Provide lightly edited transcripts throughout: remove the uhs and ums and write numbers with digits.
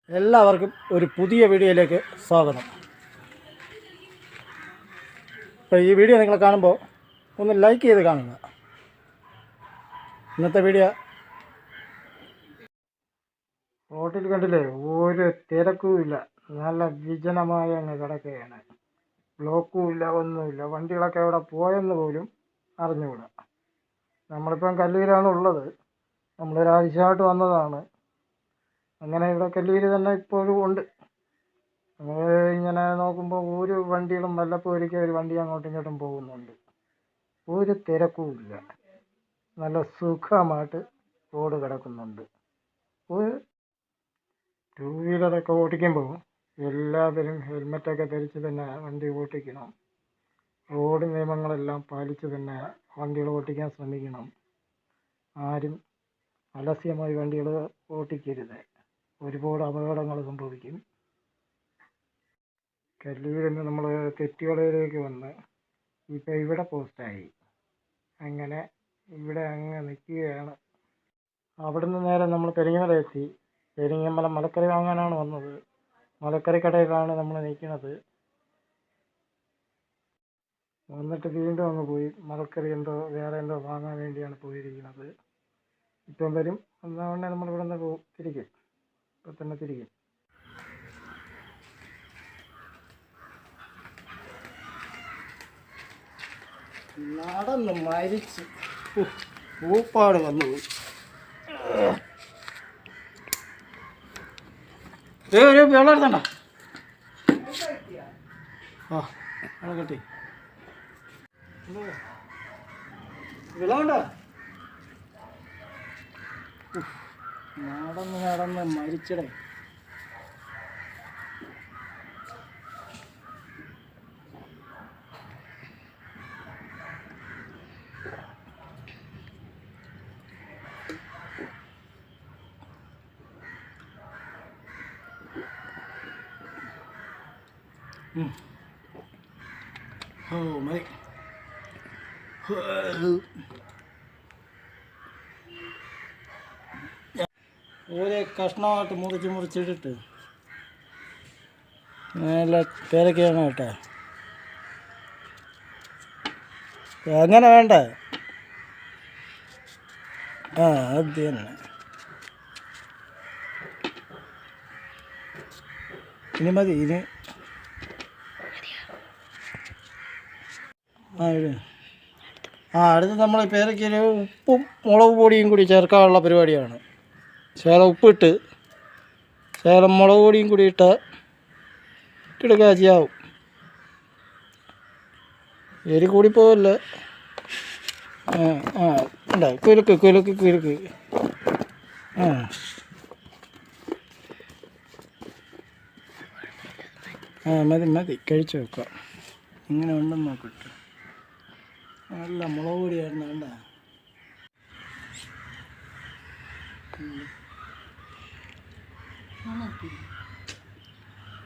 എല്ലാവർക്കും ഒരു പുതിയ വീഡിയോയിലേക്ക് സ്വാഗതം. ഇപ്പോൾ ഈ വീഡിയോ നിങ്ങൾ കാണുമ്പോൾ ഒന്ന് ലൈക്ക് ചെയ്ത് കാണുക. ഇന്നത്തെ വീഡിയോ റോട്ടിൽ കണ്ടില്ലേ, ഒരു തിരക്കുമില്ല, നല്ല വിജനമായ അങ്ങ് കിടക്കുകയാണ്. ബ്ലോക്കും ഇല്ല, ഒന്നുമില്ല. വണ്ടികളൊക്കെ അവിടെ പോയെന്ന് പോലും അറിഞ്ഞുകൂടാ. നമ്മളിപ്പം കല്ലൂരാണ് ഉള്ളത്. നമ്മളൊരാഴ്ചയായിട്ട് വന്നതാണ്. അങ്ങനെ ഇവിടെ കല്ലൂര് തന്നെ ഇപ്പോഴും ഉണ്ട്. നമ്മൾ ഇങ്ങനെ നോക്കുമ്പോൾ ഒരു വണ്ടികളും വല്ലപ്പോഴൊരിക്കൽ ഒരു വണ്ടി അങ്ങോട്ടും ഇങ്ങോട്ടും പോകുന്നുണ്ട്. ഒരു തിരക്കുമില്ല, നല്ല സുഖമായിട്ട് റോഡ് കിടക്കുന്നുണ്ട്. ഒരു ടൂ വീലറൊക്കെ ഓടിക്കുമ്പോൾ എല്ലാവരും ഹെൽമെറ്റൊക്കെ ധരിച്ച് തന്നെ വണ്ടി ഓടിക്കണം. റോഡ് നിയമങ്ങളെല്ലാം പാലിച്ച് തന്നെ വണ്ടികൾ ഓടിക്കാൻ ശ്രമിക്കണം. ആരും അലസ്യമായി വണ്ടികൾ ഓടിക്കരുത്. ഒരുപാട് അപകടങ്ങൾ സംഭവിക്കും. കല്ലൂരിൽ നിന്ന് നമ്മൾ തെറ്റുകടയിലേക്ക് വന്ന് ഇപ്പം ഇവിടെ പോസ്റ്റായി. അങ്ങനെ ഇവിടെ അങ്ങ് നിൽക്കുകയാണ്. അവിടുന്ന് നേരെ നമ്മൾ പെരിങ്ങമല എത്തി. പെരിങ്ങമല മലക്കറി വാങ്ങാനാണ് വന്നത്. മലക്കറി കടയിലാണ് നമ്മൾ നിൽക്കുന്നത്. വന്നിട്ട് വീണ്ടും അങ്ങ് പോയി. മലക്കറി എന്തോ വേറെ എന്തോ വാങ്ങാൻ വേണ്ടിയാണ് പോയിരിക്കുന്നത്. ഇപ്പം വരും. എന്നാണ് നമ്മളിവിടെ നിന്ന് തിരിക്കും. ഇപ്പം തന്നെ തിരിക്കും. നടന്ന് മരിച്ച് പൂപ്പാട് വന്നുപോയി. ഒരു വെള്ളം എടുത്തണ്ട. ആ വെള്ളം കെട്ടി വെള്ളമുണ്ടോ? നടന്ന് നടന്ന് മരിച്ചടേ. ഓ മതി. ഒരു കഷ്ണമായിട്ട് മുറിച്ചിട്ടിട്ട് നല്ല പേരൊക്കെയാണ് കേട്ടോ. അങ്ങനെ വേണ്ട. ആ അത് തന്നെ. ഇനി മതി. ഇനി അടുത്ത് നമ്മൾ പേരയ്ക്കൊരു ഉപ്പും മുളക് പൊടിയും കൂടി ചേർക്കാനുള്ള പരിപാടിയാണ്. ശകലം ഉപ്പിട്ട് ശകലം മുളക് പൊടിയും കൂടി ഇട്ട് എടുക്കുക ചെയ്യാവും. എരി കൂടി പോവല്ലേ. ഉണ്ട്. കുലുക്ക് മതി കഴിച്ചു വെക്കാം. ഇങ്ങനെ ഉണ്ടെന്ന് നോക്കട്ടെ. നല്ല മുളക് പൊടിയായിരുന്നു. വേണ്ട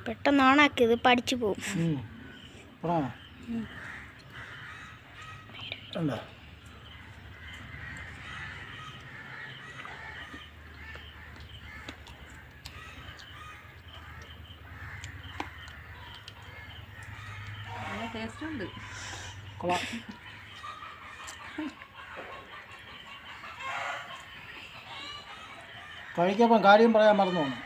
പെട്ടെന്ന് ഓണാക്കിയത് പഠിച്ചു പോകും. കഴിക്കപ്പം കാര്യം പറയാൻ മറന്നു പോകണം.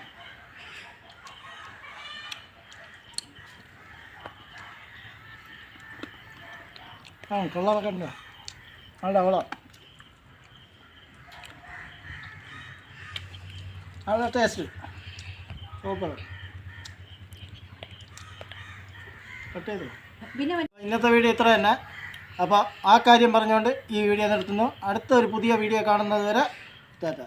കളറൊക്കെ ഉണ്ട്. നല്ല അവളാ നല്ല ടേസ്റ്റ്. സൂപ്പർ. കട്ട് ചെയ്തു. ഇന്നത്തെ വീഡിയോ ഇത്ര തന്നെ. അപ്പോൾ ആ കാര്യം പറഞ്ഞുകൊണ്ട് ഈ വീഡിയോ നിർത്തുന്നു. അടുത്ത ഒരു പുതിയ വീഡിയോ കാണുന്നത് വരെ ടാറ്റ.